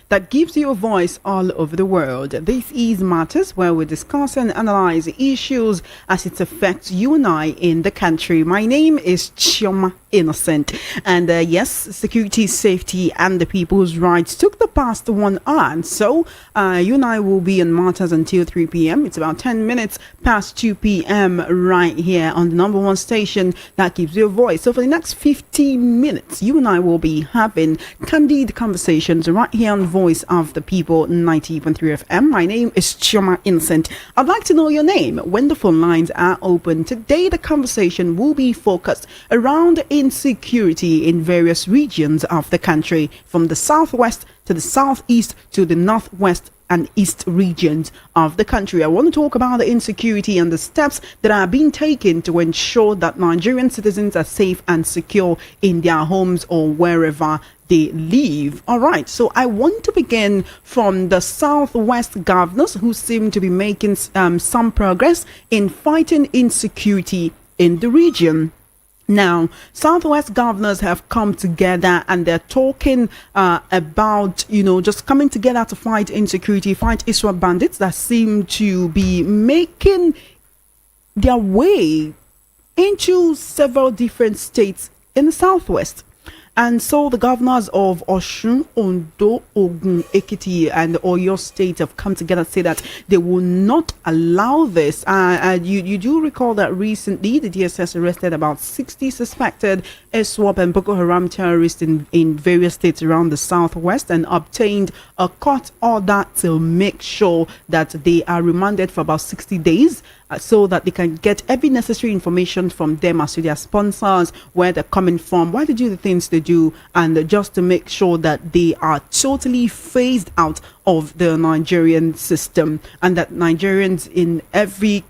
that gives you a voice all over the world. This is Matters, where we discuss and analyze issues as it affects you and I in the country. My name is Chioma Innocent, and yes, security, safety, and the people's rights took the past 1 hour. And so you and I will be on Matters until 3 p.m. It's about 10 minutes past 2 p.m. right here on the number one station that gives you a voice. So for the next 15 minutes, you and I will be having candid conversations right here on Voice of the People 90.3 FM. My name is Chioma Innocent. I'd like to know your name when the phone lines are open. Today, the conversation will be focused around insecurity in various regions of the country, from the southwest to the southeast to the northwest and east regions of the country. I want to talk about the insecurity and the steps that are being taken to ensure that Nigerian citizens are safe and secure in their homes or wherever they live. All right, so I want to begin from the southwest governors, who seem to be making some progress in fighting insecurity in the region. Now, Southwest governors have come together and they're talking about, just coming together to fight insecurity, fight ISWAP bandits that seem to be making their way into several different states in the Southwest. And so the governors of Osun, Ondo, Ogun, Ekiti, and Oyo State have come together to say that they will not allow this. You do recall that recently the DSS arrested about 60 suspected ISWAP and Boko Haram terrorists in various states around the Southwest, and obtained a court order to make sure that they are remanded for about 60 days. So that they can get every necessary information from them as to their sponsors, where they're coming from, why they do the things they do, and just to make sure that they are totally phased out of the Nigerian system, and that Nigerians in every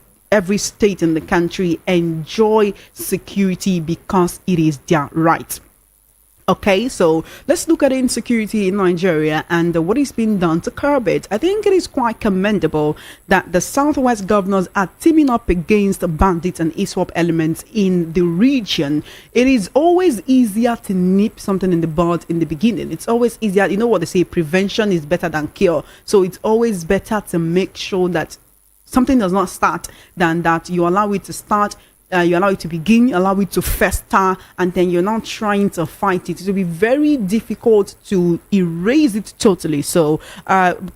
state in the country enjoy security because it is their right. Okay, so let's look at insecurity in Nigeria and what is being done to curb it. I think it is quite commendable that the Southwest governors are teaming up against bandits and ISWAP elements in the region. It is always easier to nip something in the bud in the beginning. It's always easier. You know what they say, prevention is better than cure. So it's always better to make sure that something does not start than that you allow it to start. You allow it to begin, allow it to fester, and then you're not trying to fight it. It will be very difficult to erase it totally. So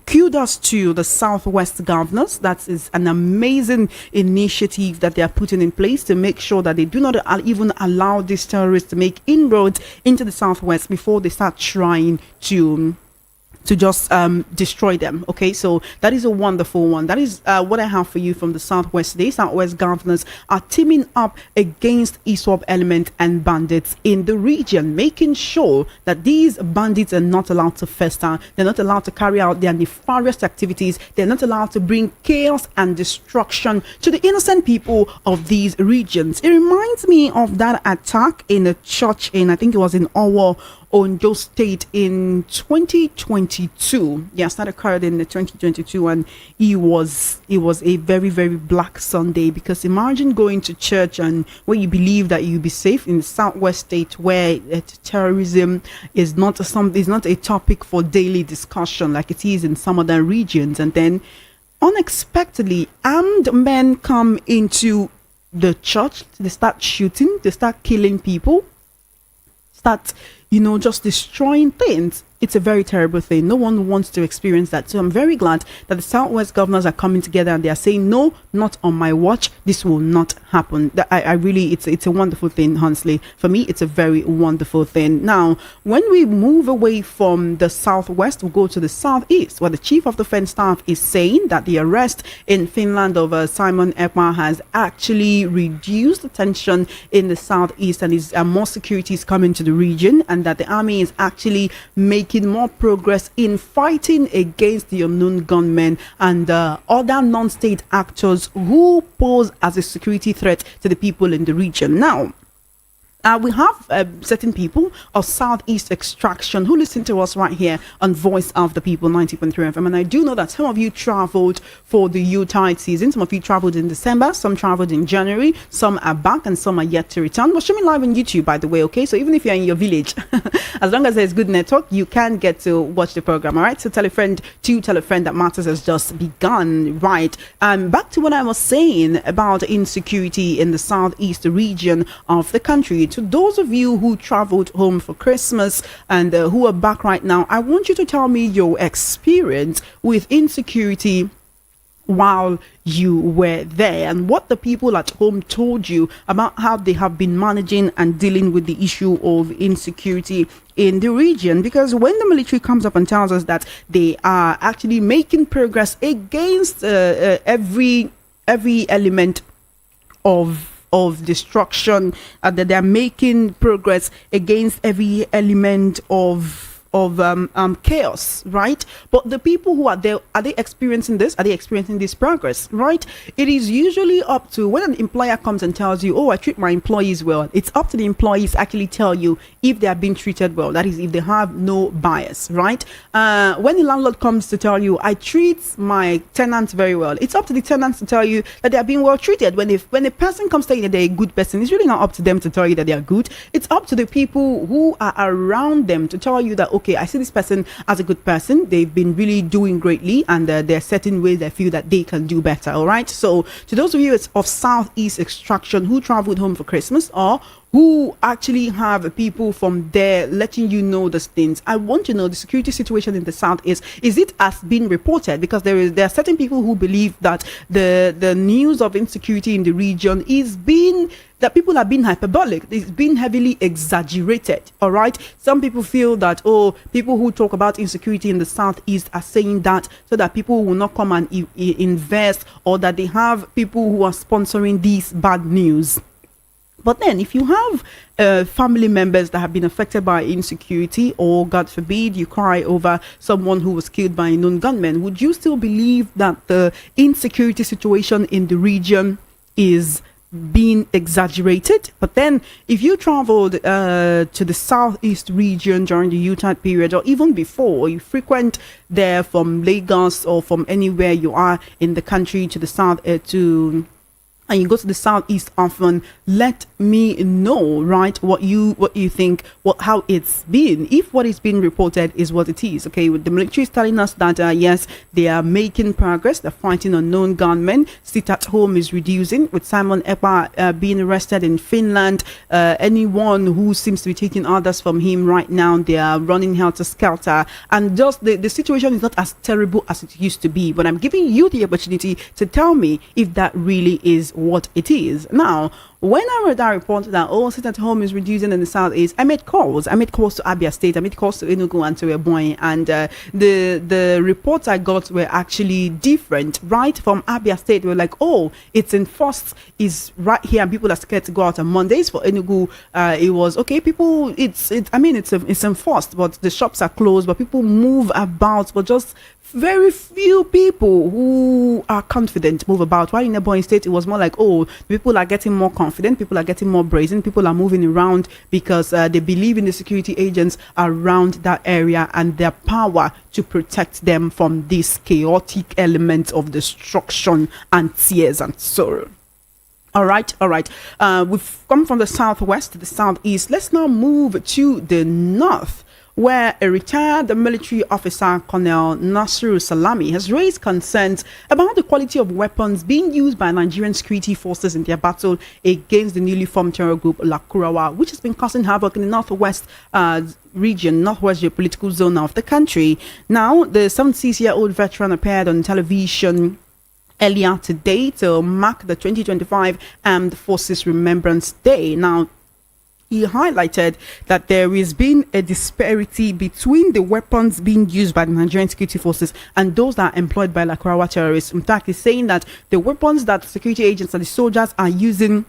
kudos to the Southwest governors. That is an amazing initiative that they are putting in place to make sure that they do not even allow these terrorists to make inroads into the Southwest before they start trying to just destroy them. Okay, so that is a wonderful one. That is what I have for you from the Southwest today. Southwest governors are teaming up against ISWAP element and bandits in the region, making sure that these bandits are not allowed to fester. They're not allowed to carry out their nefarious activities. They're not allowed to bring chaos and destruction to the innocent people of these regions. It reminds me of that attack in a church in, I think it was in Owo, Ondo State in 2022. Yes, that occurred in the 2022, and it was a very, very black Sunday, because imagine going to church and where you believe that you'll be safe in the Southwest state, where terrorism is not a topic for daily discussion like it is in some other regions, and then unexpectedly armed men come into the church. They start shooting, they start killing people, start just destroying things. It's a very terrible thing. No one wants to experience that. So I'm very glad that the Southwest governors are coming together and they are saying, no, not on my watch. This will not happen. I really, it's a wonderful thing, honestly. For me, it's a very wonderful thing. Now, when we move away from the Southwest, we'll go to the Southeast, where the Chief of Defense Staff is saying that the arrest in Finland of Simon Ekpa has actually reduced the tension in the Southeast, and is more security is coming to the region, and that the army is actually making more progress in fighting against the unknown gunmen and other non-state actors who pose as a security threat to the people in the region. Now, We have certain people of Southeast extraction who listen to us right here on Voice of the People 90.3 FM. And I do know that some of you traveled for the Yuletide season. Some of you traveled in December, some traveled in January, some are back, and some are yet to return. We're streaming live on YouTube, by the way, okay? So even if you're in your village, as long as there's good network, you can get to watch the program, all right? So tell a friend that Matters has just begun, right? Back to what I was saying about insecurity in the Southeast region of the country. To those of you who traveled home for Christmas and who are back right now, I want you to tell me your experience with insecurity while you were there and what the people at home told you about how they have been managing and dealing with the issue of insecurity in the region. Because when the military comes up and tells us that they are actually making progress against every element of destruction, that they're making progress against every element of chaos, right? But the people who are there, are they experiencing this? Are they experiencing this progress, right? It is usually up to, when an employer comes and tells you, oh, I treat my employees well, it's up to the employees actually tell you if they are being treated well. That is, if they have no bias, right? When the landlord comes to tell you, I treat my tenants very well, it's up to the tenants to tell you that they are being well treated. When a person comes telling you that they're a good person, it's really not up to them to tell you that they are good. It's up to the people who are around them to tell you that, okay, I see this person as a good person, they've been really doing greatly, and there are certain ways I feel that they can do better. All right, so to those of you of Southeast extraction who traveled home for Christmas, or who actually have people from there letting you know these things, I want to know the security situation in the South is it as being reported? Because there are certain people who believe that the news of insecurity in the region is being, that people are being hyperbolic, it's being heavily exaggerated. All right, some people feel that, oh, people who talk about insecurity in the Southeast are saying that so that people will not come and invest, or that they have people who are sponsoring these bad news. But then if you have family members that have been affected by insecurity, or God forbid you cry over someone who was killed by a known gunman, would you still believe that the insecurity situation in the region is being exaggerated? But then if you traveled to the Southeast region during the Yuletide period, or even before, you frequent there from Lagos or from anywhere you are in the country to the south, and you go to the Southeast often, let me know, right, what you think, how it's been, if what is being reported is what it is. Okay, the military is telling us that yes, they are making progress, they're fighting unknown gunmen, sit at home is reducing, with Simon Ekpa being arrested in Finland. Anyone who seems to be taking orders from him right now, they are running helter-skelter, and just the situation is not as terrible as it used to be. But I'm giving you the opportunity to tell me if that really is what it is. Now, when I read that report that sit at home is reducing in the Southeast, I made calls to Abia State, I made calls to Enugu and to Ebonyi, and the reports I got were actually different. Right from Abia State, they were like, oh, it's enforced, is right here, and people are scared to go out on Mondays. For Enugu, it was okay, people, it's enforced, but the shops are closed, but people move about, but just very few people who are confident move about. While in Ebonyi State, it was more like, oh, people are getting more confident, people are getting more brazen, people are moving around because they believe in the security agents around that area and their power to protect them from this chaotic element of destruction and tears and sorrow. All right. We've come from the Southwest to the Southeast. Let's now move to the North, where a retired military officer, Colonel Nasiru Salami, has raised concerns about the quality of weapons being used by Nigerian security forces in their battle against the newly formed terror group Lakurawa, which has been causing havoc in the northwest geopolitical zone of the country. Now, the 76-year-old veteran appeared on television earlier today to mark the 2025 Armed Forces Remembrance Day. Now, he highlighted that there has been a disparity between the weapons being used by the Nigerian security forces and those that are employed by Lakurawa terrorists. In fact, he's saying that the weapons that security agents and the soldiers are using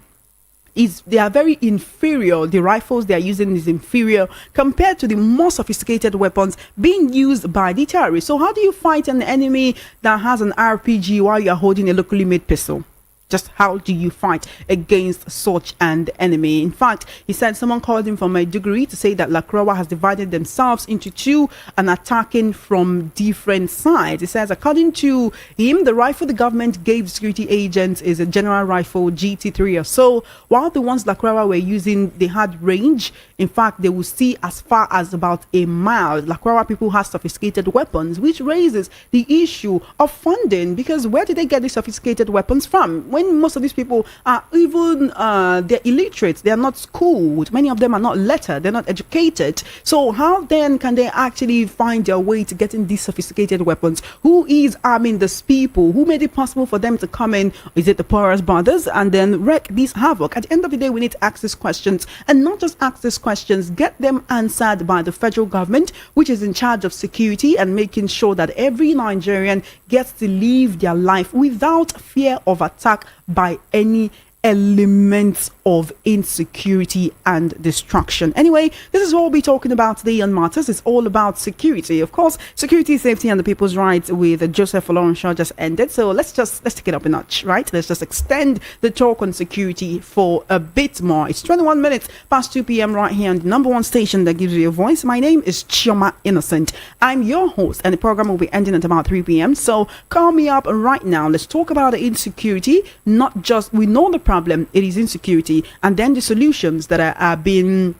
they are very inferior. The rifles they are using is inferior compared to the more sophisticated weapons being used by the terrorists. So how do you fight an enemy that has an RPG while you're holding a locally made pistol? Just how do you fight against such an enemy? In fact, he said someone called him from a degree to say that Lakurawa has divided themselves into two and attacking from different sides. He says, according to him, the rifle the government gave security agents is a general rifle GT3 or so, while the ones Lakurawa were using, they had range. In fact, they will see as far as about a mile. Lakurawa people have sophisticated weapons, which raises the issue of funding, because where did they get these sophisticated weapons from? When most of these people are even they're illiterate, they are not schooled, many of them are not lettered, they're not educated. So how then can they actually find their way to getting these sophisticated weapons? Who is arming these people? Who made it possible for them to come in? Is it the Porras brothers and then wreak this havoc? At the end of the day, we need to ask these questions, and not just ask these questions, get them answered by the federal government, which is in charge of security and making sure that every Nigerian gets to live their life without fear of attack by any elements of insecurity and destruction. Anyway, this is what we'll be talking about today on Matters. It's all about security. Of course, security, safety, and the people's rights with Joseph Olorunshah just ended. So let's take it up a notch, right? Let's just extend the talk on security for a bit more. It's 21 minutes past 2 p.m. right here on the number one station that gives you a voice. My name is Chioma Innocent. I'm your host, and the program will be ending at about 3 p.m. So call me up right now. Let's talk about the insecurity. Not just, we know the problem, it is insecurity, and then the solutions that are being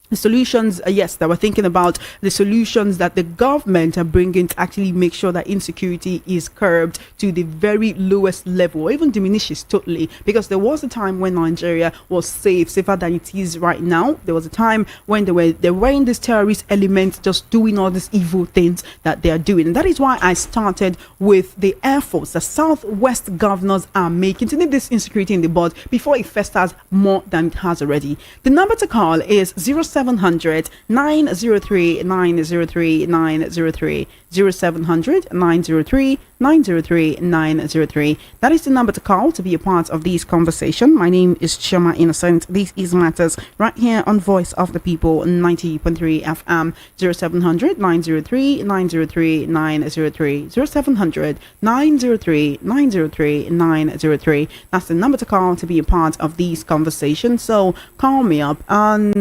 the solutions, yes, that we're thinking about, the solutions that the government are bringing to actually make sure that insecurity is curbed to the very lowest level, or even diminishes totally. Because there was a time when Nigeria was safer than it is right now. There was a time when they were in this terrorist element just doing all these evil things that they are doing. And that is why I started with the efforts the Southwest governors are making to nip this insecurity in the bud before it festers more than it has already. The number to call is 0700 903 903 903 0700 903 903 903. That is the number to call to be a part of this conversation. My name is Chioma Innocent. This is Matters right here on Voice of the People 90.3 FM. 0700 903 903 903 0700 903 903 903. That's the number to call to be a part of these conversations. So call me up on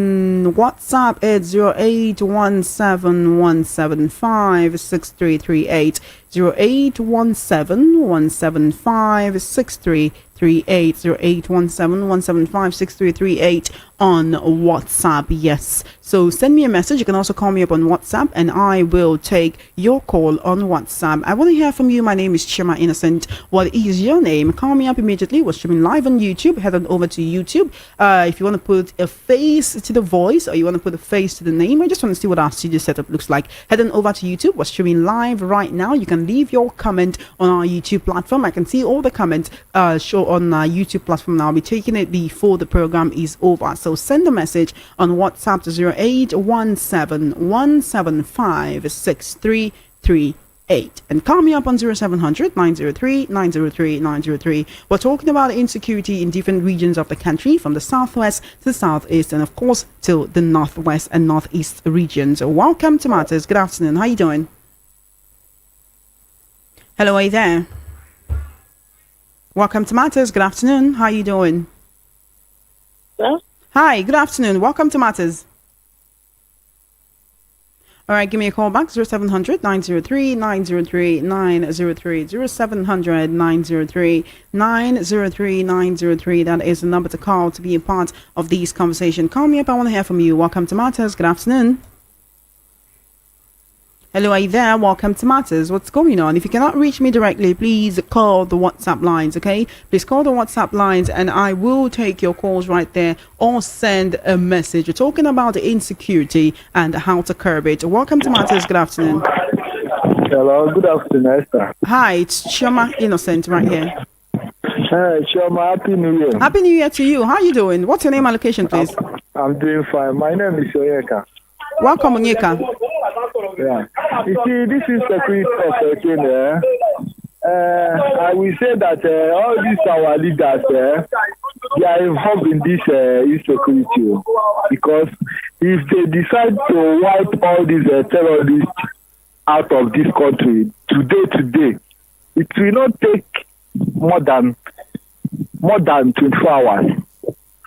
WhatsApp at 081717563338. 081717563338. 081717563338 on WhatsApp. Yes, so send me a message. You can also call me up on WhatsApp and I will take your call on WhatsApp. I want to hear from you. My name is Chioma Innocent. What is your name? Call me up immediately. We're streaming live on YouTube. Head on over to YouTube. If you want to put a face to the voice, or you want to put a face to the name, I just want to see what our studio setup looks like. Head on over to YouTube. We're streaming live right now. You can leave your comment on our YouTube platform. I can see all the comments show on our YouTube platform now. I'll be taking it before the program is over. So send a message on WhatsApp to 081717563338 and call me up on 0700 903 903 903. We're talking about insecurity in different regions of the country, from the southwest to the southeast, and of course to the northwest and northeast regions. Welcome to Matters. Good afternoon. How you doing? Hello, are you there? Welcome to Matters. Good afternoon. How are you doing? Hello? Hi, good afternoon. Welcome to Matters. All right, give me a call back. 0700 903 903 903 0700 903 903 903. That is the number to call to be a part of this conversation. Call me up. I want to hear from you. Welcome to Matters. Good afternoon. Hello, are you there? Welcome to Matters. What's going on? If you cannot reach me directly, please call the WhatsApp lines, okay? Please call the WhatsApp lines and I will take your calls right there, or send a message. We're talking about the insecurity and how to curb it. Welcome to Matters. Good afternoon. Hello, good afternoon, Esther. Hi, it's Chioma Innocent right here. Hi, Chioma, Happy New Year. Happy New Year to you. How are you doing? What's your name and location, please? I'm doing fine. My name is Oyeka. Welcome, Onyeka. Yeah. You see, this is security again. I will say that all these our leaders, they are involved in this insecurity, because if they decide to wipe all these terrorists out of this country today, it will not take more than more than 24 hours.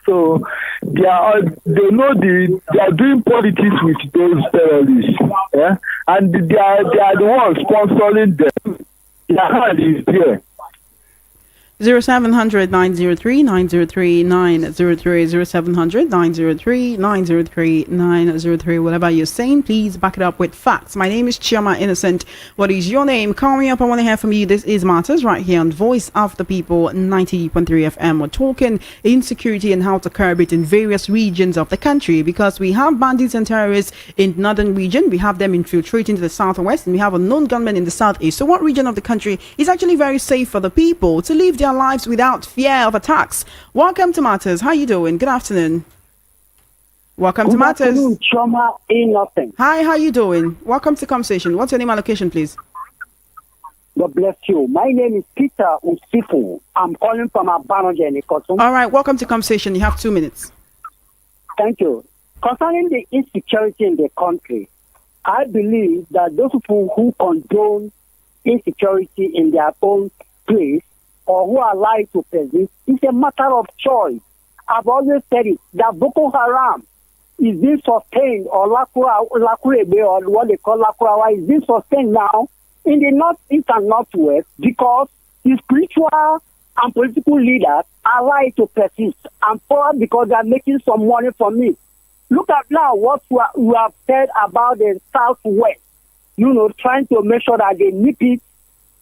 So they are doing politics with those terrorists, yeah? And they are the ones sponsoring them. Their hand is there. 0700 903 903 903 0700 903 903 903. Whatever you're saying, please back it up with facts. My name is Chioma Innocent. What is your name? Call me up. I want to hear from you. This is Matters right here on Voice of the People 90.3 FM. We're talking insecurity and how to curb it in various regions of the country, because we have bandits and terrorists in the northern region, we have them infiltrating to the southwest, and we have unknown gunmen in the southeast. So what region of the country is actually very safe for the people to live their lives without fear of attacks? Welcome to Matters. How you doing? Good afternoon. Welcome to Matters. Good afternoon, Chioma Innocent. Hi, how you doing? Welcome to conversation. What's your name and location, please? God bless you. My name is Peter Usifu. I'm calling from Abanoje in Ikotum. All right, welcome to conversation. You have 2 minutes. Thank you. Concerning the insecurity in the country, I believe that those people who condone insecurity in their own place or who are allowed to persist, it's a matter of choice. I've always said it, that Boko Haram is being sustained, or Lakurebe, or what they call Lakurawa, is being sustained now in the northeast and northwest because the spiritual and political leaders are allowed to persist, and for because they are making some money from it. Look at now what we have said about the southwest, trying to make sure that they nip it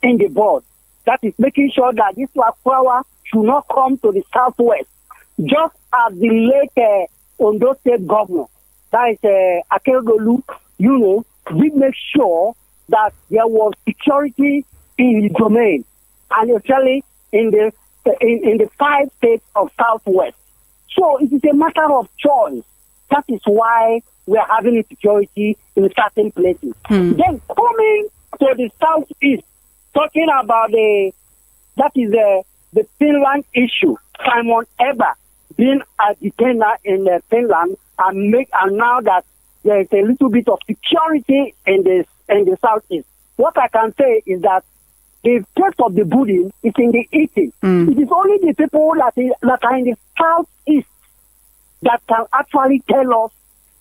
in the bud. That is making sure that this power should not come to the southwest. Just as the late Ondo State governor, that is Akeredolu, did make sure that there was security in his domain, and especially in the 5 states of southwest. So it is a matter of choice. That is why we are having insecurity in certain places. Then coming to the southeast, talking about the Finland issue. Simon Eber being a detainer in Finland, and now that there is a little bit of security in the southeast. What I can say is that the taste of the pudding is in the eating. It is only the people that are in the southeast that can actually tell us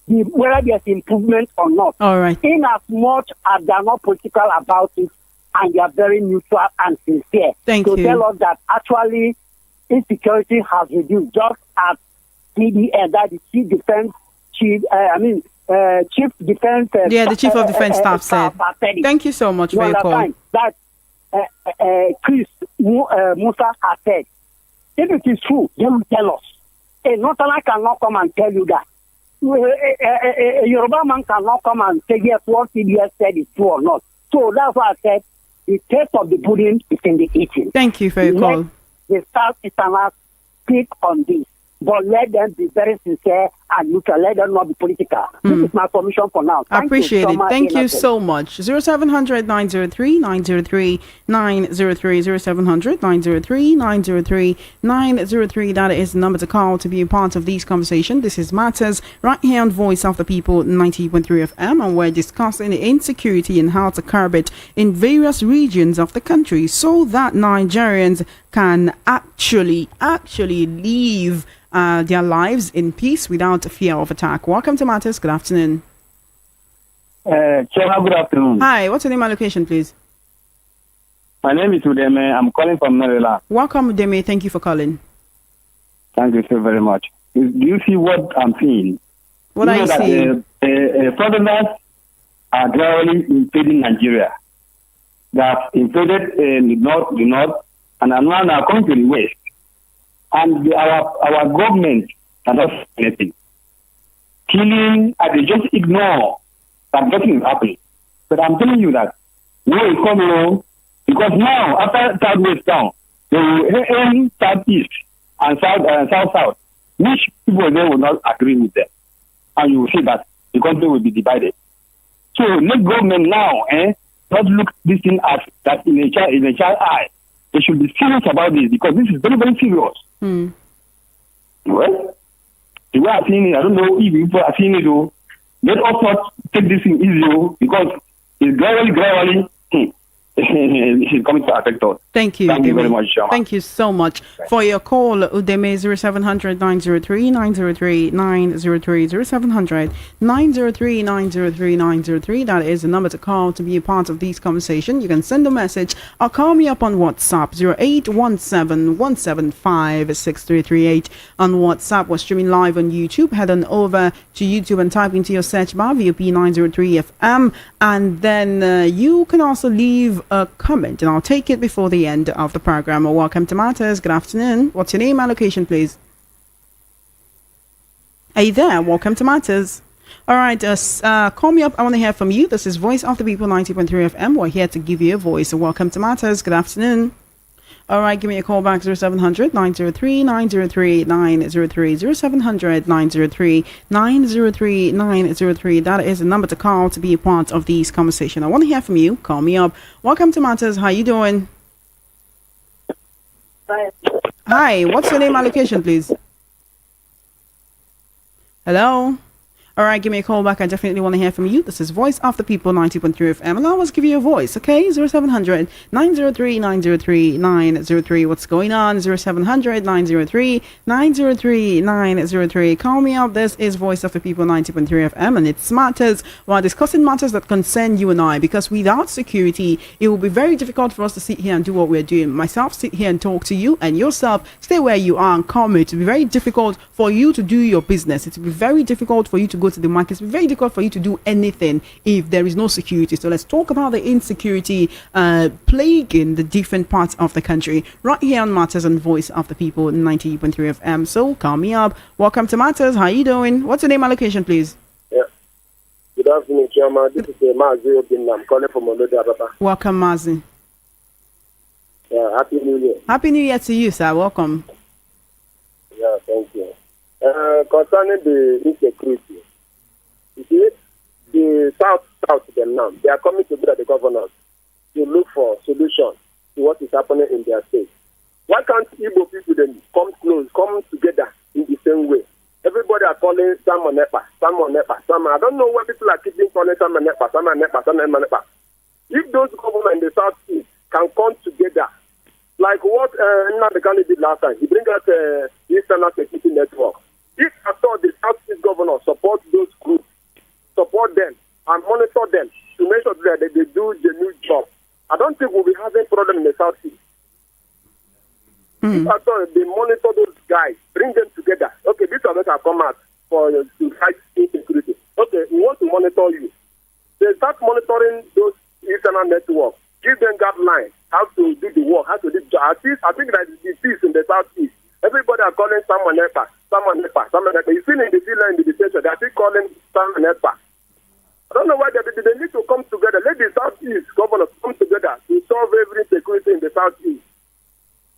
whether there's improvement or not. All right. In as much as they are not political about it, and they are very neutral and sincere. Thank you. Tell us that actually insecurity has reduced, just as CDS, that the Chief Defense Chief Defense. The Chief of Defense Staff said. Thank you so much for your call. That Chris Musa has said. If it is true, they will tell us. A Northerner cannot come and tell you that. A Yoruba man cannot come and say yes, what CDS said is true or not. So that's why I said the taste of the pudding is in the eating. Thank you for your call. The Southeasterners speak on this, but let them be very sincere and neutral. Let them not be political. This is my submission for now. I appreciate it. Thank you so much. 0700 903 903 903 0700 903 903 903. That is the number to call to be a part of these conversations. This is Matters right here on Voice of the People 90.3 FM, and we're discussing insecurity and how to curb it in various regions of the country so that Nigerians can actually live their lives in peace without fear of attack. Welcome to Matters. Good afternoon. Chairman, good afternoon. Hi, what's your name and location, please? My name is Udeme. I'm calling from Maryland. Welcome, Udeme. Thank you for calling. Thank you so very much. Do you see what I'm seeing? What are you seeing? Foreigners are gradually invading Nigeria. They have invaded the north, and are now coming to the west. And our government cannot do anything. Killing, and they just ignore that nothing is happening. But I'm telling you that we will come home, because now, after southwest down, they will aim southeast and south, which people there will not agree with them. And you will see that the country will be divided. So let government now not look this thing as that in a child eye. They should be serious about this, because this is very, very serious. Well, the way I've seen it, I don't know if people are seeing it though. Let us not take this thing easy, because it's gradually, is coming to affect us. Thank you. Thank you Udeme. very much, Shama. Thank you so much for your call. Udeme 0700 903 903 903 0700 903 903 903. That is the number to call to be a part of this conversation. You can send a message or call me up on WhatsApp 0817 175 6338 on WhatsApp. We're streaming live on YouTube. Head on over to YouTube and type into your search bar VOP 903 FM, and then you can also leave a comment, and I'll take it before the end of the program. Welcome to Matters. Good afternoon. What's your name and location, please? Are you there? Welcome to Matters. All right, call me up. I want to hear from you. This is Voice of the People 90.3 FM. We're here to give you a voice. So welcome to Matters. Good afternoon. All right, give me a call back 0700 903 903 903 0700 903 903 903. That is the number to call to be a part of this conversation. I want to hear from you. Call me up. Welcome to Matters. How you doing? Hi. What's your name and location, please? Hello. All right, give me a call back. I definitely want to hear from you. This is Voice of the People 90.3 FM, and I'll always give you a voice, okay? 0700 903 903 903. What's going on? 0700 903 903 903. Call me up. This is Voice of the People 90.3 FM, and it's matters. We're discussing matters that concern you and I, because without security, it will be very difficult for us to sit here and do what we're doing. Myself, sit here and talk to you, and yourself, stay where you are and call me. It will be very difficult for you to do your business. It will be very difficult for you to go to the market. It's very difficult for you to do anything if there is no security. So let's talk about the insecurity plaguing the different parts of the country right here on Matters and Voice of the People 90.3 FM. So call me up. Welcome to Matters. How you doing? What's your name and location, please? Yeah. Good afternoon, Chairman. This is Nnamdi. I'm calling from Olodababa. Welcome, Mazi. Yeah, Happy New Year. Happy New Year to you, sir. Welcome. Yeah, thank you. Concerning the insecurity, you see, the South them now, they are coming together, the governors, to look for solutions to what is happening in their state. Why can't Igbo people then come together in the same way? Everybody are calling Simon Nepa. I don't know why people are keeping calling Simon Nepa. If those governments in the Southeast can come together, like what Nnamdi did last time, he bring out the Eastern Security Network. If I thought the Southeast governor support those groups, support them and monitor them to make sure that they do the new job, I don't think we'll be having problem in the Southeast. If I thought they monitor those guys, bring them together. Okay, this are have come out for to fight insecurity. Okay, we want to monitor you. They start monitoring those internal networks. Give them guidelines how to do the work, how to do the job. I think that the peace in the Southeast. Everybody are calling someone Nepa. You see in the field in the detention, they are still calling someone Nepa. I don't know why they need to come together. Let the Southeast governors come together to solve every insecurity in the Southeast.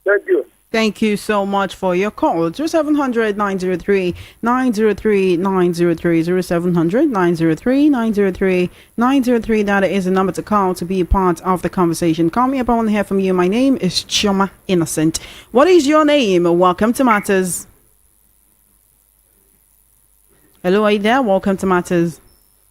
Thank you. Thank you so much for your call. 0700 903 903 903 0700 903 903 903. That is the number to call to be a part of the conversation. Call me up. I want to hear from you. My name is Chioma Innocent. What is your name? Welcome to Matters. Hello, are you there? Welcome to Matters.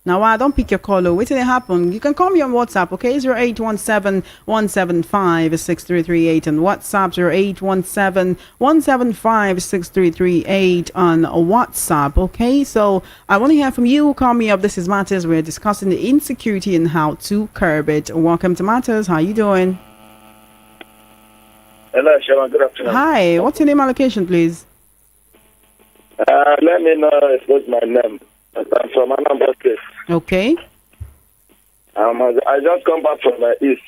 Now, I don't pick your call. Wait till it happen. You can call me on WhatsApp, okay? 0817 175 6338 on WhatsApp. 0817 175 6338 on WhatsApp, okay? So I want to hear from you. Call me up. This is Matters. We're discussing the insecurity and how to curb it. Welcome to Matters. How you doing? Hello, Sharon. Good afternoon. Hi. What's your name and location, please? Let me know if it's my name. I'm from Anambra State. Okay. I just come back from the east.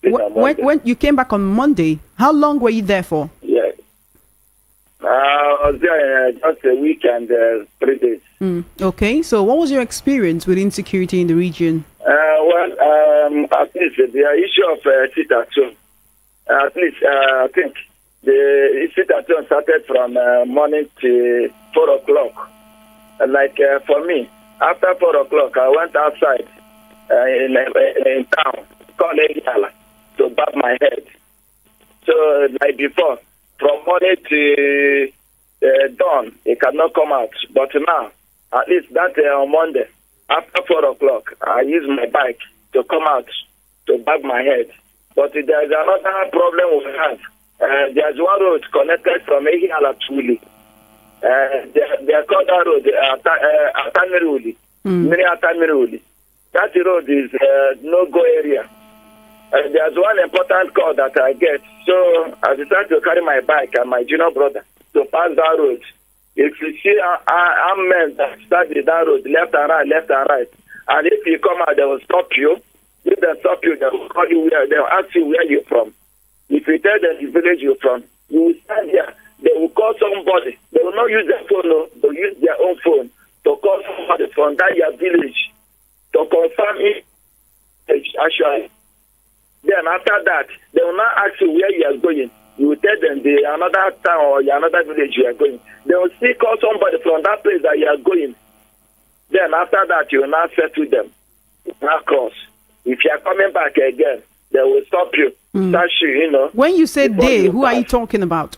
When you came back on Monday, how long were you there for? Yeah. I was there just a week and 3 days. Okay. So what was your experience with insecurity in the region? At least the issue of sit at home. At least I think the sit at home started from morning to 4 o'clock. For me, after 4 o'clock, I went outside in town, called Yala, to bat my head. So, like before, from morning to dawn, it cannot come out. But now, at least that on Monday, after 4 o'clock, I use my bike to come out to bag my head. But there's another problem we have. There's one road connected from Ehiala to Uli. They call that road Atamiruli. Mini Atamiruli. That road is no-go area. There's one important call that I get. So I decided to carry my bike and my junior brother to pass that road. If you see armed men that started that road, left and right, and if you come out, they will stop you. If they stop you, they will call you they will ask you where you're from. If you tell them the village you're from, you will stand there. They will call somebody. They will not use their phone, no. They will use their own phone to call somebody from that your village to confirm it. Actually. Then after that, they will not ask you where you are going. You will tell them another town or another village you are going. They will still call somebody from that place that you are going. Then after that, you will not settle them. Not cross. If you are coming back again, they will stop you. Search you, When you say they, who are you talking about?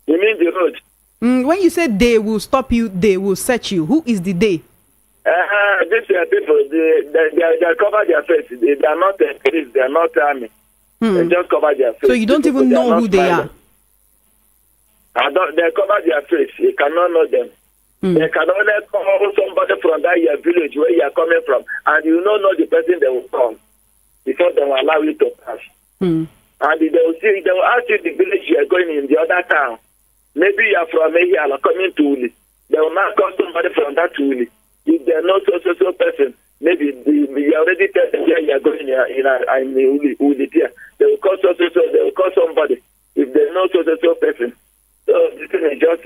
You mean the road? When you say they will stop you, they will search you. Who is the they? These people, they cover their face. They are not police. They are not army. They just cover their face. So you don't even know who they are? They cover their face. You cannot know them. They can only call somebody from that your village where you are coming from, and you don't know the person they will come before they will allow you to pass. And they will ask you the village you are going in the other town. Maybe you are from Ehiala coming to Uli. They will not call somebody from that Uli. If they are not so person, maybe you already tell them where you are going in Uli there. They will call they will call somebody. If they are not so person. So this thing is just,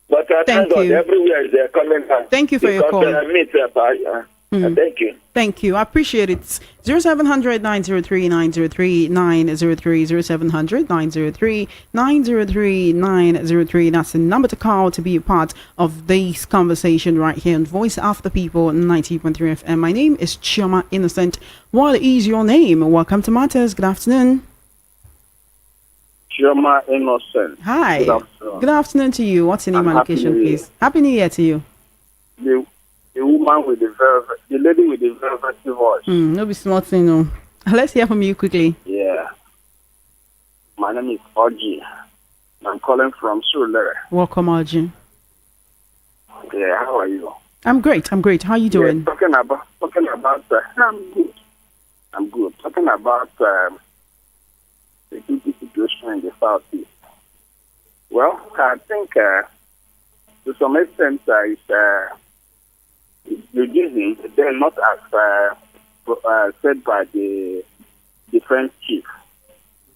But thank God, everywhere they're coming back. Thank you for your call. Thank you. Thank you. I appreciate it. 0700 903 903 903 0700 903 903 903. That's the number to call to be a part of this conversation right here on Voice After People 90.3 FM. My name is Chioma Innocent. What is your name? Welcome to Matters. Good afternoon. Chioma Innocent. Hi. Good afternoon to you. What's your name and location, please? Happy New Year to you. The woman with the lady with the velvety voice. No be smart thing, no. Let's hear from you quickly. Yeah. My name is Oji. I'm calling from Surulere. Welcome, Oji. Yeah, how are you? I'm great. How are you doing? Yeah, talking about I'm good. Talking about security situation in the southeast. Well, I think to some extent it's reducing, then not as said by the defense chief.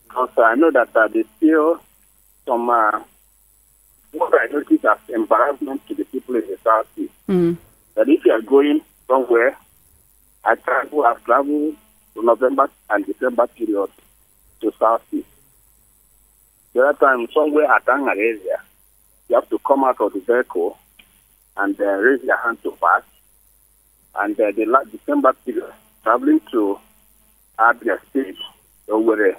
Because I know that there's still some what I notice as embarrassment to the people in the southeast. That if you are going somewhere, I've traveled to November and December period to southeast. The other time, somewhere at an area, you have to come out of the vehicle and raise your hand to pass. And the last December period, traveling to Abia State, we were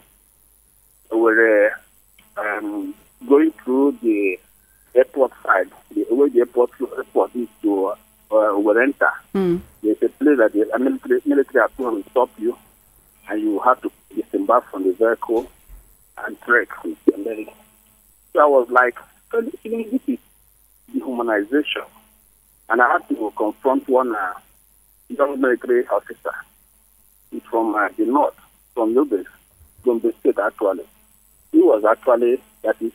going through the airport side, the way the airport is to Warenta. There's a place that the military will stop you, and you have to disembark from the vehicle and trek. So I was like, this is dehumanization. And I had to confront one young military officer. He's from the north, from Gombe State actually. He was actually, that is,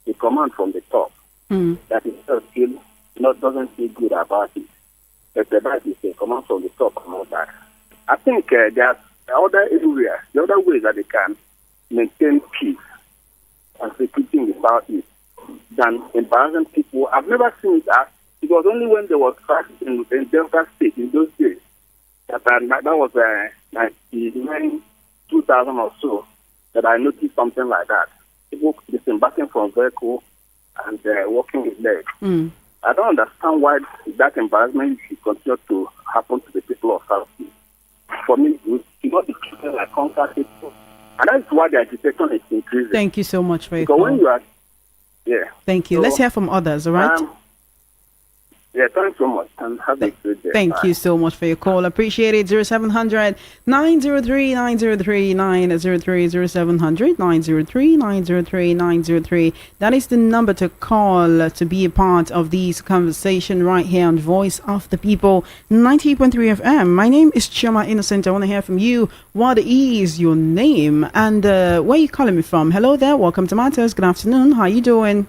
the command from the top. That is doesn't feel good about it. But that is the command from the top and all that. I think there's other areas, the other ways that they can maintain peace and security in the southeast than embarrassing people. I've never seen it as it was only when there was crisis in Delta State in those days that was 2000 or so that I noticed something like that. People disembarking from vehicle and walking with legs. I don't understand why that embarrassment should continue to happen to the people of Southeast. For me, we should not be treated like conquered people. And that's why the agitation is increasing. Thank you so much for your because call. when you are, yeah. Thank you. So, let's hear from others, all right? Yeah, thanks so much. And have a good day. Thank you so much for your call. Appreciate it. 0700 903 903 903 0700 903 903 903. That is the number to call to be a part of this conversation right here on Voice of the People 90.3 FM. My name is Chioma Innocent. I want to hear from you. What is your name and where are you calling me from? Hello there. Welcome to Matters. Good afternoon. How you doing?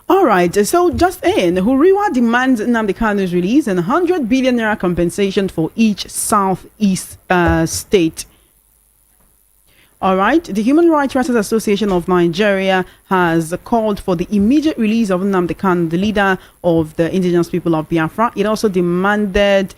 All right, so just in, Huriwa demands Nnamdi Kanu's release and 100 billion naira compensation for each southeast state. All right, the Human Rights Writers Association of Nigeria has called for the immediate release of Nnamdi Kanu, the leader of the indigenous people of Biafra. It also demanded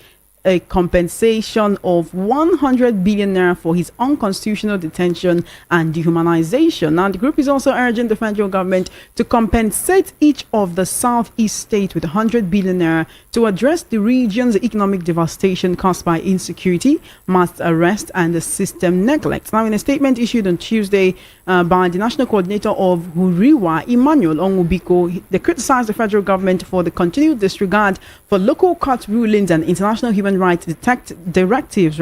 a compensation of 100 billion naira for his unconstitutional detention and dehumanization. Now, the group is also urging the federal government to compensate each of the southeast states with 100 billion naira to address the region's economic devastation caused by insecurity, mass arrest, and the system neglect. Now, in a statement issued on Tuesday by the national coordinator of Huriwa, Emmanuel Onwubiko, they criticized the federal government for the continued disregard for local court rulings and international human rights directives,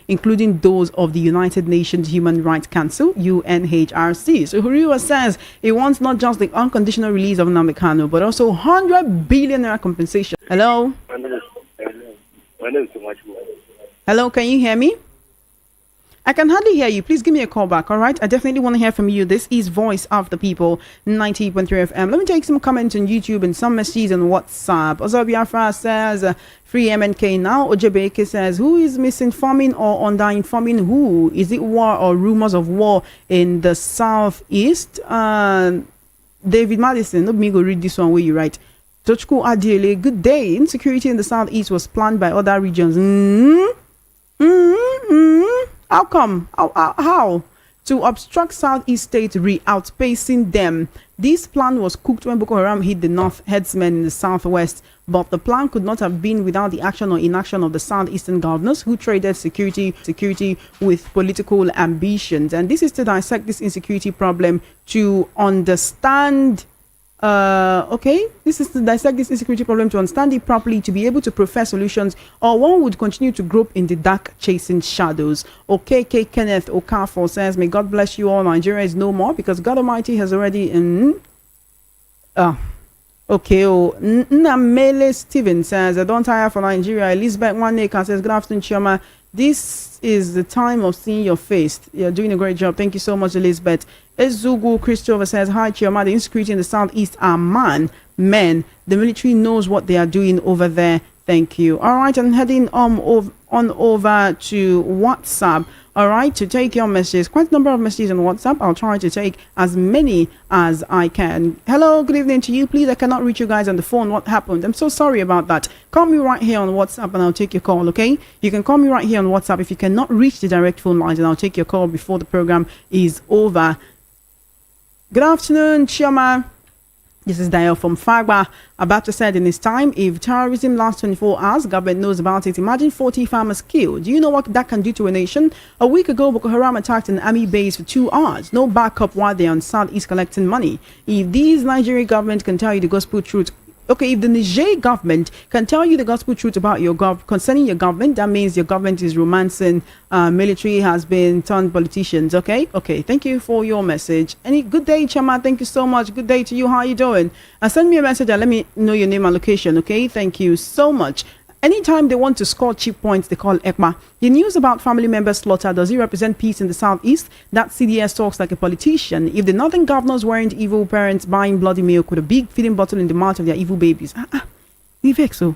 including those of the United Nations Human Rights Council, UNHRC. So Huriwa says it wants not just the unconditional release of Nnamdi Kanu, but also 100 billion naira compensation. Hello? Hello, can you hear me? I can hardly hear you. Please give me a call back, all right? I definitely want to hear from you. This is Voice of the People, 90.3 FM. Let me take some comments on YouTube and some messages on WhatsApp. Ozobiafra says, free MNK now. Ojebeke says, who is misinforming or under-informing who? Is it war or rumors of war in the southeast? David Madison, let me go read this one where you write. Tochku Adiele, good day. Insecurity in the southeast was planned by other regions. How come? How? To obstruct Southeast states outpacing them. This plan was cooked when Boko Haram hit the North headsmen in the Southwest, but the plan could not have been without the action or inaction of the Southeastern governors who traded security with political ambitions. And this is to dissect this insecurity problem to understand. This is to dissect this insecurity problem to understand it properly, to be able to prefer solutions, or one would continue to grope in the dark chasing shadows. Okay, Kenneth Okafor says, may God bless you all. Nigeria is no more because God Almighty has already Nnamdi Steven says, I don't tire for Nigeria. Elizabeth Waneka says, good afternoon, Chioma. This is the time of seeing your face. You're doing a great job. Thank you so much, Elizabeth. Ezugu Christopher says, hi, Chioma. The insecurity in the southeast are men. The military knows what they are doing over there. Thank you. All right, I'm heading on over to WhatsApp. All right, to take your messages. Quite a number of messages on WhatsApp. I'll try to take as many as I can. Hello, good evening to you. Please, I cannot reach you guys on the phone. What happened? I'm so sorry about that. Call me right here on WhatsApp and I'll take your call, okay? You can call me right here on WhatsApp if you cannot reach the direct phone lines, and I'll take your call before the program is over. Good afternoon, Chioma. This is Dale from Fagba. Abacha said in his time, if terrorism lasts 24 hours, government knows about it. Imagine 40 farmers killed. Do you know what that can do to a nation? A week ago, Boko Haram attacked an army base for 2 hours. No backup while they're on Southeast collecting money. If these Nigerian government can tell you the gospel truth, okay, if the Niger government can tell you the gospel truth about your concerning your government, that means your government is romancing military has been turned politicians. Okay, thank you for your message. Any good day, Chama. Thank you so much. Good day to you. How are you doing? Send me a message and let me know your name and location. Okay, thank you so much. Anytime they want to score cheap points, they call ECMA. The news about family members slaughter, does he represent peace in the southeast? That CDS talks like a politician. If the northern governors weren't evil parents buying bloody milk with a big feeding bottle in the mouth of their evil babies, Vivek, so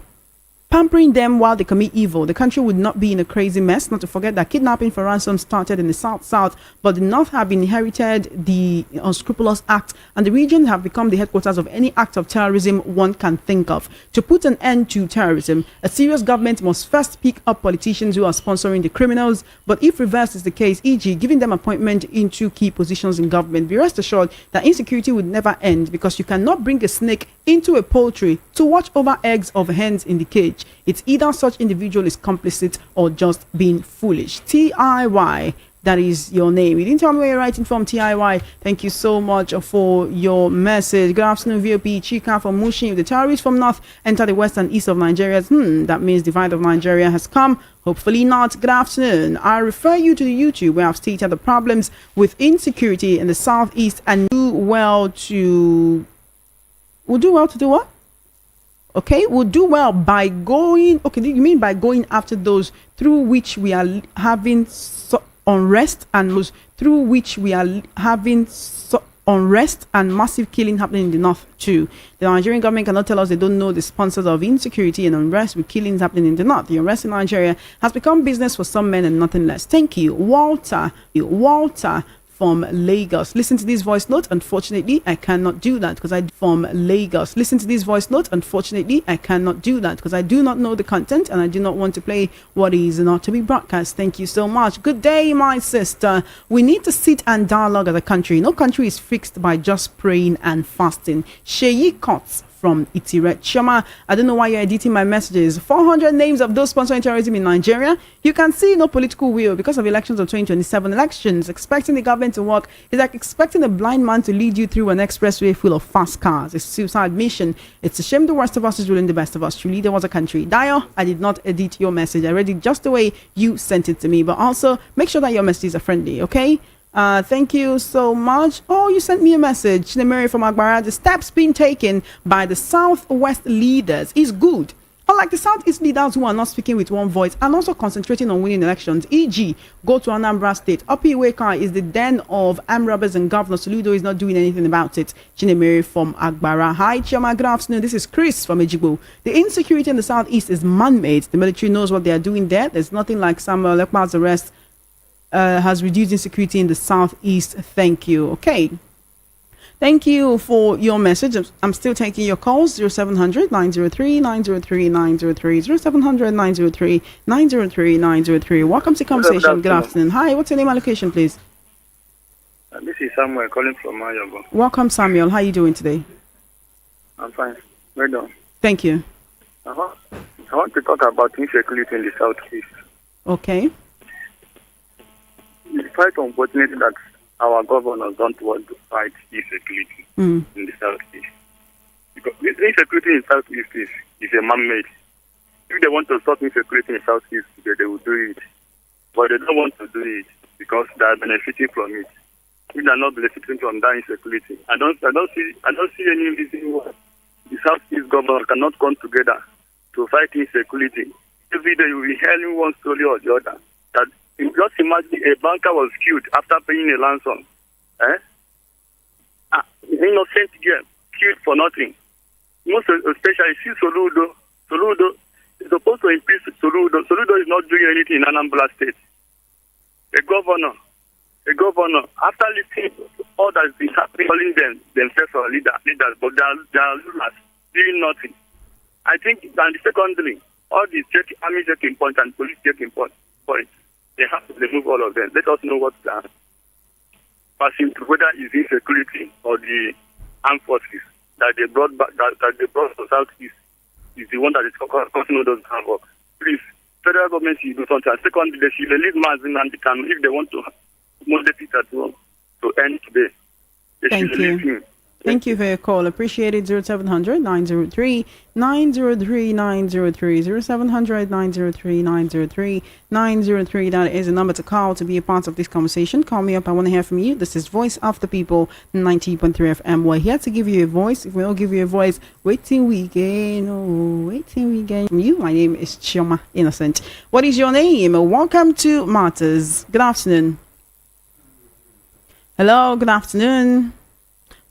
pampering them while they commit evil, the country would not be in a crazy mess. Not to forget that kidnapping for ransom started in the south, but the north have inherited the unscrupulous act, and the region have become the headquarters of any act of terrorism one can think of. To put an end to terrorism, a serious government must first pick up politicians who are sponsoring the criminals, but if reverse is the case, e.g. giving them appointment into key positions in government, be rest assured that insecurity would never end, because you cannot bring a snake into a poultry to watch over eggs of hens in the cage. It's either such individual is complicit or just being foolish. TIY. That is your name. You didn't tell me where you're writing from, TIY. Thank you so much for your message. Good afternoon, VOP. Chika from Mushin. If the terrorists from north enter the west and east of Nigeria, that means the divide of Nigeria has come. Hopefully not. Good afternoon. I refer you to the YouTube where I've stated the problems with insecurity in the southeast and do well to do what? Okay, we'll do well by going. Okay, you mean by going after those through which we are having unrest and unrest and massive killing happening in the north too. The Nigerian government cannot tell us they don't know the sponsors of insecurity and unrest with killings happening in the north. The unrest in Nigeria has become business for some men and nothing less. Thank you, Walter from Lagos. Listen to this voice note. Unfortunately, I cannot do that because I from Lagos. Listen to this voice note. Unfortunately, I cannot do that because I do not know the content and I do not want to play what is not to be broadcast. Thank you so much. Good day, my sister. We need to sit and dialogue as a country. No country is fixed by just praying and fasting. Sheyi Cots from Itire Choma. I don't know why you're editing my messages. 400 names of those sponsoring terrorism in Nigeria. You can see no political will because of elections of 2027 elections. Expecting the government to work is like expecting a blind man to lead you through an expressway full of fast cars. It's suicide mission. It's a shame the worst of us is ruling the best of us. Truly, there was a country. Dio, I did not edit your message. I read it just the way you sent it to me. But also, make sure that your messages are friendly, okay? Thank you so much. Oh, you sent me a message. Mary from Agbara. The steps being taken by the Southwest leaders is good. Unlike the Southeast leaders who are not speaking with one voice and also concentrating on winning elections, e.g., go to Anambra State. Opiweka is the den of armed robbers and Governor Soludo is not doing anything about it. Mary from Agbara. Hi, Chioma. Good afternoon. This is Chris from Ejigbo. The insecurity in the Southeast is man-made. The military knows what they are doing there. There's nothing like Samuel Lekma's arrest has reduced insecurity in the southeast. Thank you. Okay. Thank you for your message. I'm still taking your calls. 0700 903 903 903 0700 903 903 903. Welcome to conversation. Good afternoon. Hi, what's your name and location, please? This is Samuel calling from Mayogo. Welcome, Samuel. How are you doing today? I'm fine. Well done. Thank you. I want to talk about insecurity in the southeast. Okay. It's quite unfortunate that our governors don't want to fight insecurity in the southeast. Because insecurity in the southeast is a man-made. If they want to stop insecurity in the southeast, they will do it. But they don't want to do it because they are benefiting from it. If they are not benefiting from that insecurity, I don't see any reason why the southeast governors cannot come together to fight insecurity. Every day you will be hearing one story or the other. That just imagine a banker was killed after paying a ransom. Innocent girl killed for nothing. Most especially, see Soludo. Soludo is supposed to impeach Soludo. Soludo is not doing anything in Anambra State. A governor, after listening to all that's been happening, calling themselves leaders, but they are rulers, doing nothing. I think, and secondly, all the army checking points and police checking points, they have to remove all of them. Let us know what they are passing through, whether it's insecurity or the armed forces that they brought back, that they brought to Southeast is the one that is causing all those havoc. Please, federal government should do something. And secondly, they should release Nnamdi Kanu if they want to moderate it at home to end today. Thank you. Thank you for your call. Appreciate it. 0700 903 903 903 0700 903 903 903. That is the number to call to be a part of this conversation. Call me up. I want to hear from you. This is Voice of the People, 90.3 FM. We're here to give you a voice. If we don't give you a voice, wait till we gain from you. My name is Chioma Innocent. What is your name? Welcome to Martyrs. Good afternoon. Hello. Good afternoon.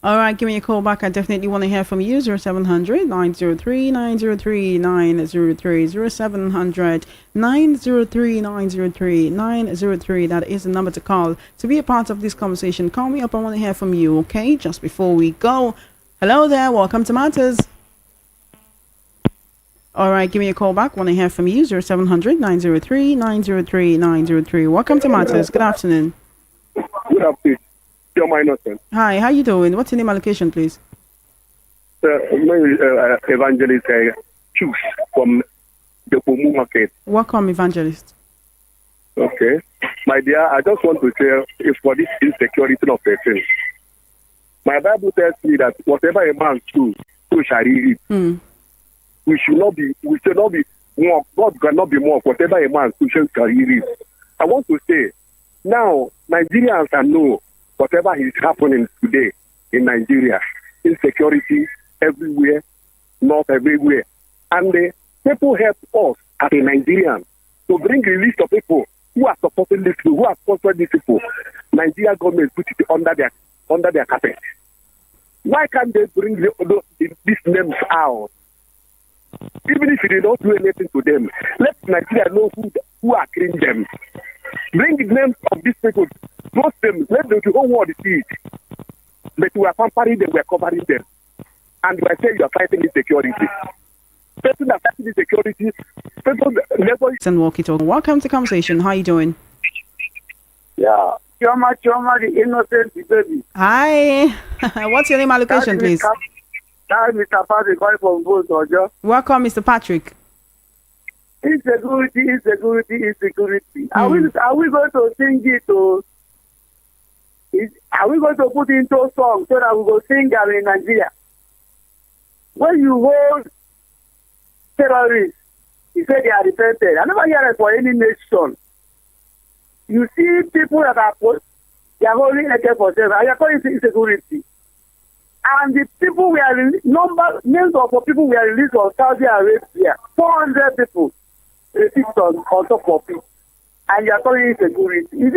All right, give me a call back. I definitely want to hear from you. 0700 903 903 903 0700 903 903 903. That is the number to call to be a part of this conversation. Call me up. I want to hear from you, okay? Just before we go. Hello there. Welcome to Matters. All right, give me a call back. Want to hear from you. 0700 903 903 903. Welcome to Matters. Good afternoon. Good afternoon. Innocent. Hi, how you doing? What's your name and location, please? My name is Evangelist Choose from the Pomu Market. Welcome, Evangelist. Okay. My dear, I just want to say, if for this insecurity of a thing, my Bible tells me that whatever a man sows, so shall he reap. We should not be more. God cannot be more. Whatever a man sows, shall he reap. I want to say, now Nigerians can know whatever is happening today in Nigeria, insecurity everywhere, not everywhere, and the people help us as a Nigerian to bring release to people who are supporting these people, who are sponsoring these people. Nigeria government put it under their carpet. Why can't they bring these names out? Even if you did not do anything to them, let Nigeria know who are killing them. Bring the names of these people, post them, let the whole world see it. But we are pampering them, we are covering them. And we are saying you are fighting insecurity. People that fighting insecurity, people never... And walk it over. Welcome to the conversation. How are you doing? Yeah. Choma, the innocent baby. Hi. What's your name and location, please? That's Mr. Patrick calling from Both, Ojo. Welcome, Mr. Patrick. Insecurity. Are we going to sing it are we going to put into a song so that we will sing them in Nigeria? When you hold terrorists, you say they are repented. I never hear it for any nation. You see people that they are holding AK for them. I are calling it insecurity. And the people names of people we are released from Saudi Arabia, 400 people received on top of it. And you are calling it insecurity. Is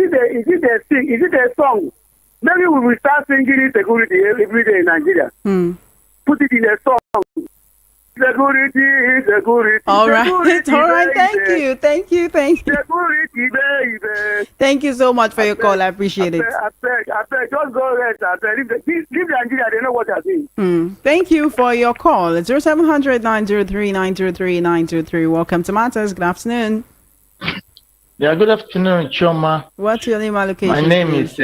it a song? Maybe we will start singing insecurity every day in Nigeria. Put it in a song. Insecurity. All right. Thank you. Security, baby. Thank you so much for your call. I appreciate it. I beg, just go rest. Leave Nigeria, they know what they're saying. Thank you for your call. 0700 903 903 903. Welcome to Matters. Good afternoon. Yeah, good afternoon, Choma. What's your name and location? My name is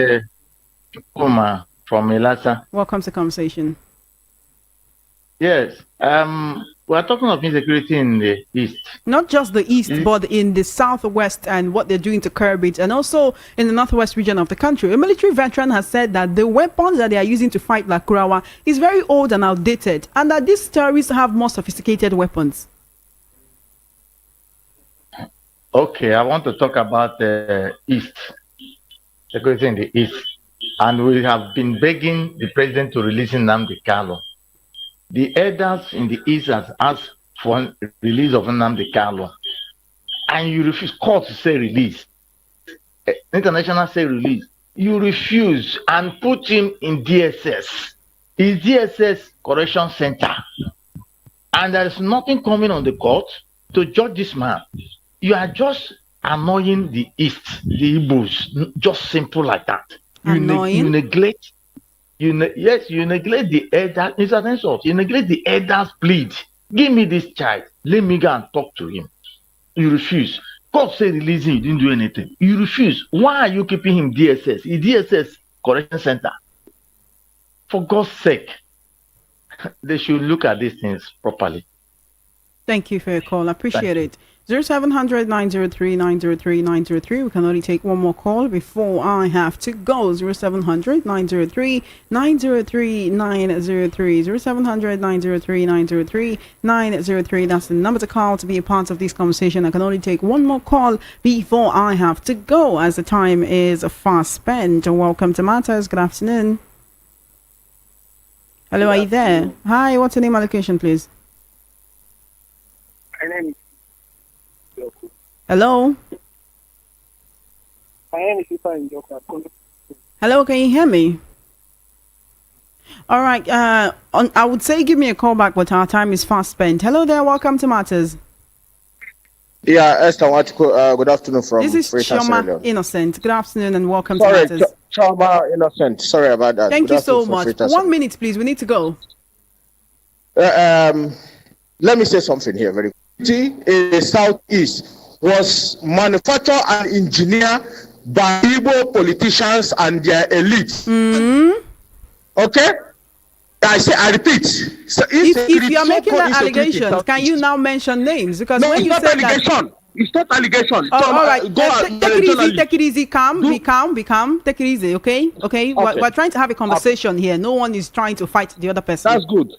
Uma from Ilasa. Welcome to conversation. Yes. We're talking of insecurity in the east. Not just the east, but in the southwest and what they're doing to curb it, and also in the northwest region of the country. A military veteran has said that the weapons that they are using to fight Lakurawa is very old and outdated, and that these terrorists have more sophisticated weapons. Okay, I want to talk about the east, security in the east. And we have been begging the president to release Nnamdi. The elders in the east has asked for release of Nnamdi, and you refuse. Court say release, international say release. You refuse and put him in DSS. Is DSS Correction Center, and there is nothing coming on the court to judge this man. You are just annoying the east, the Igbos, just simple like that. You neglect. You neglect the elders. It's an insult. You neglect the elders' plead. Give me this child. Let me go and talk to him. You refuse. Court say release him. You didn't do anything. You refuse. Why are you keeping him DSS? DSS Correction Center. For God's sake, they should look at these things properly. Thank you for your call. I appreciate it. 0700 903 903 903. We can only take one more call before I have to go. 0700 903 903 903. 0700 903 903 903. That's the number to call to be a part of this conversation. I can only take one more call before I have to go, as the time is fast spent. Welcome to Matters. Good afternoon. Hello, are you there? Hi, what's your name and location, please? My name is Hello? Hello, can you hear me? All right. I would say give me a call back, but our time is fast spent. Hello there. Welcome to Matters. Yeah, Esther, good afternoon from This is Choma Innocent. Good afternoon and welcome to Matters. Choma Innocent. Sorry about that. Thank you so much. 1 minute, please. We need to go. Let me say something here very quickly. In the southeast was manufactured and engineered by Igbo politicians and their elites. Okay? I repeat. So if you are making that allegation, can you now mention names? Because no, when you said that It's not allegation. All right. Take it easy. Be calm. Take it easy, okay? Okay. We're trying to have a conversation here. No one is trying to fight the other person. That's good.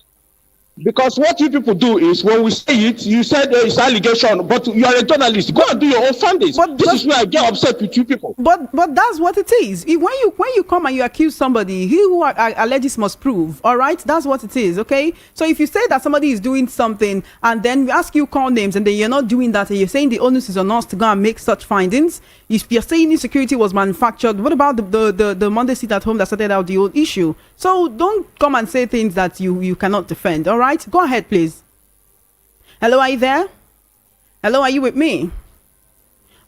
Because what you people do is when we say it, you said it's allegation, but you are a journalist. Go and do your own findings. This is where I get upset with you people. But that's what it is. When you come and you accuse somebody, he who alleges must prove. All right, that's what it is. Okay. So if you say that somebody is doing something and then we ask you call names and then you're not doing that and you're saying the onus is on us to go and make such findings, if you're saying insecurity was manufactured, what about the Monday sit at home that started out the whole issue? So don't come and say things that you cannot defend. All right. Go ahead, please. Hello, are you there? Hello, are you with me?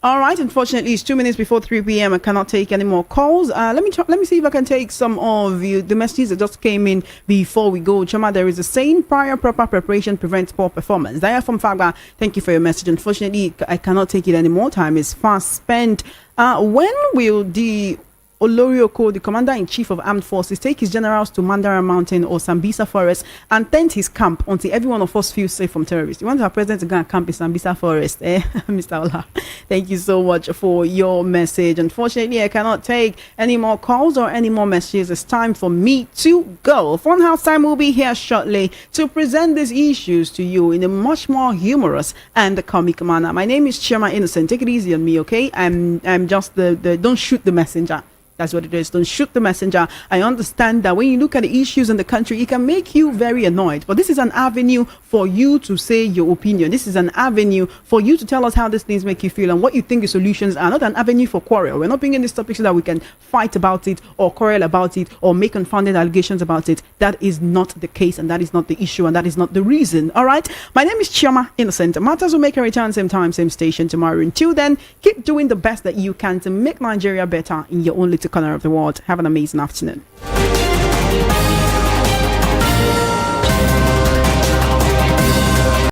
All right. Unfortunately, it's 2 minutes before 3 p.m. I cannot take any more calls. Let me see if I can take some of the messages that just came in before we go. Chama, there is a saying: prior proper preparation prevents poor performance. Daya from Fagba, thank you for your message. Unfortunately, I cannot take it anymore. Time is fast spent. When will the Olorioko, the Commander-in-Chief of Armed Forces, take his generals to Mandara Mountain or Sambisa Forest and tent his camp until every one of us feels safe from terrorists? You want our president to go and camp in Sambisa Forest, Mr. Ola? Thank you so much for your message. Unfortunately, I cannot take any more calls or any more messages. It's time for me to go. Funhouse time will be here shortly to present these issues to you in a much more humorous and comic manner. My name is Chioma Innocent. Take it easy on me, okay? I'm just the don't shoot the messenger. That's what it is. Don't shoot the messenger. I understand that when you look at the issues in the country, it can make you very annoyed. But this is an avenue for you to say your opinion. This is an avenue for you to tell us how these things make you feel and what you think the solutions are. Not an avenue for quarrel. We're not bringing this topic so that we can fight about it or quarrel about it or make unfounded allegations about it. That is not the case, and that is not the issue, and that is not the reason. All right. My name is Chioma Innocent. Matters will make a return same time, same station tomorrow. Until then, keep doing the best that you can to make Nigeria better in your own little corner of the world. Have an amazing afternoon.